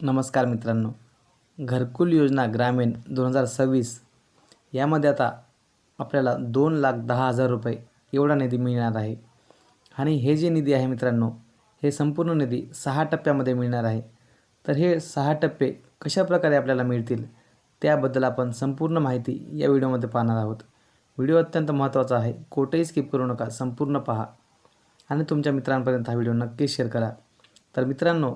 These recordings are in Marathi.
नमस्कार मित्रांनो, घरकुल योजना ग्रामीण 2026 यामध्ये आता आपल्याला 2,10,000 रुपये एवढा निधी मिळणार आहे. आणि हे जे निधी आहे मित्रांनो, हे संपूर्ण निधी 6 टप्प्यामध्ये मिळणार आहे. तर हे 6 टप्पे कशाप्रकारे आपल्याला मिळतील त्याबद्दल आपण संपूर्ण माहिती या व्हिडिओमध्ये पाहणार आहोत. व्हिडिओ अत्यंत महत्त्वाचा आहे, कोठेही स्किप करू नका, संपूर्ण पहा आणि तुमच्या मित्रांपर्यंत हा व्हिडिओ नक्की शेअर करा. तर मित्रांनो,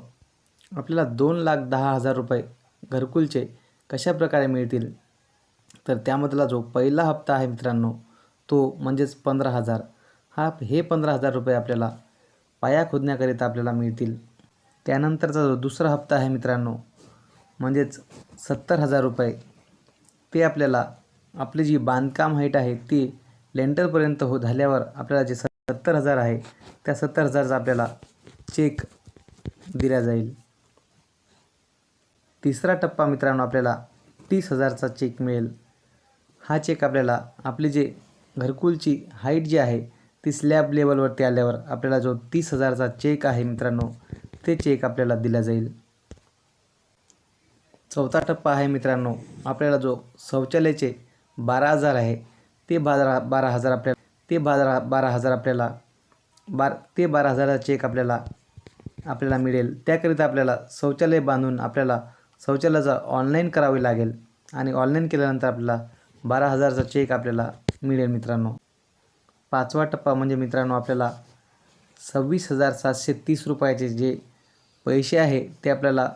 आपल्याला 2,10,000 रुपये घरकुलचे कशाप्रकारे मिळतील, तर त्यामधला जो पहिला हप्ता आहे मित्रांनो, तो म्हणजेच 15,000. हे 15,000 रुपये आपल्याला पाया खोदण्याकरिता आपल्याला मिळतील. त्यानंतरचा जो दुसरा हप्ता आहे मित्रांनो, म्हणजेच 70,000 रुपये, ते आपल्याला आपली जी बांधकाम हाईट आहे ती लेंटरपर्यंत झाल्यावर आपल्याला जे 70,000 आहे त्या 70,000चा आपल्याला चेक दिला जाईल. तिसरा टप्पा मित्रांनो, आपल्याला 30,000चा चेक मिळेल. हा चेक आपल्याला आपली जे घरकुलची हाईट जी आहे ती स्लॅब लेवलवरती आल्यावर आपल्याला जो 30,000चा चेक आहे मित्रांनो, ते चेक आपल्याला दिला जाईल. चौथा टप्पा आहे मित्रांनो, आपल्याला जो शौचालयाचे 12,000 आहे ते 12,000 आपल्याला 12,000चा चेक आपल्याला मिळेल. त्याकरिता आपल्याला शौचालय बांधून आपल्याला शौचालयाचा ऑनलाईन करावे लागेल आणि ऑनलाईन केल्यानंतर आपल्याला 12,000चा चेक आपल्याला मिळेल मित्रांनो. पाचवा टप्पा म्हणजे मित्रांनो, आपल्याला 26,730 रुपयाचे जे पैसे आहे ते आपल्याला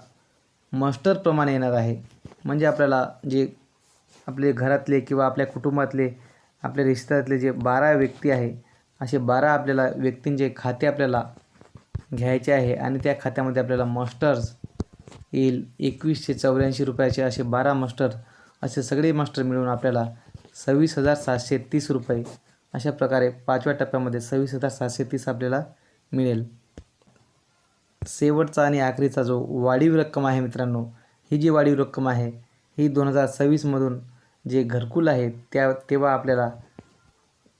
मस्टरप्रमाणे येणार आहे. म्हणजे आपल्याला जे आपले घरातले किंवा आपल्या कुटुंबातले आपल्या रिश्त्यातले जे 12 व्यक्ती आहे, असे 12 आपल्याला व्यक्तींचे खाते आपल्याला घ्यायचे आहे आणि त्या खात्यामध्ये आपल्याला मस्टर्स येईल. 2,184 रुपयाचे असे 12 मस्टर, असे सगळे मस्टर मिळून आपल्याला 26,730 रुपये अशा प्रकारे पाचव्या टप्प्यामध्ये 26,730 आपल्याला मिळेल. शेवटचा आणि आखरीचा जो वाढीव रक्कम आहे मित्रांनो, ही जी वाढीव रक्कम आहे ही 2026मधून जे घरकुल आहे तेव्हा आपल्याला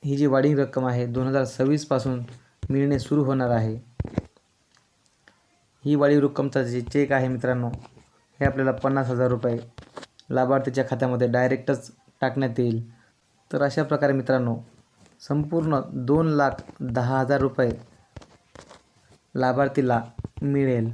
ही जी वाढीव रक्कम आहे 2026पासून मिळणे सुरू होणार आहे. ही वाढीव रक्कमचा जे चेक आहे मित्रांनो, हे आपल्याला 50,000 रुपये लाभार्थीच्या खात्यामध्ये डायरेक्टच टाकण्यात येईल. तर अशा प्रकारे मित्रांनो, संपूर्ण 2,10,000 रुपये लाभार्थीला मिळेल.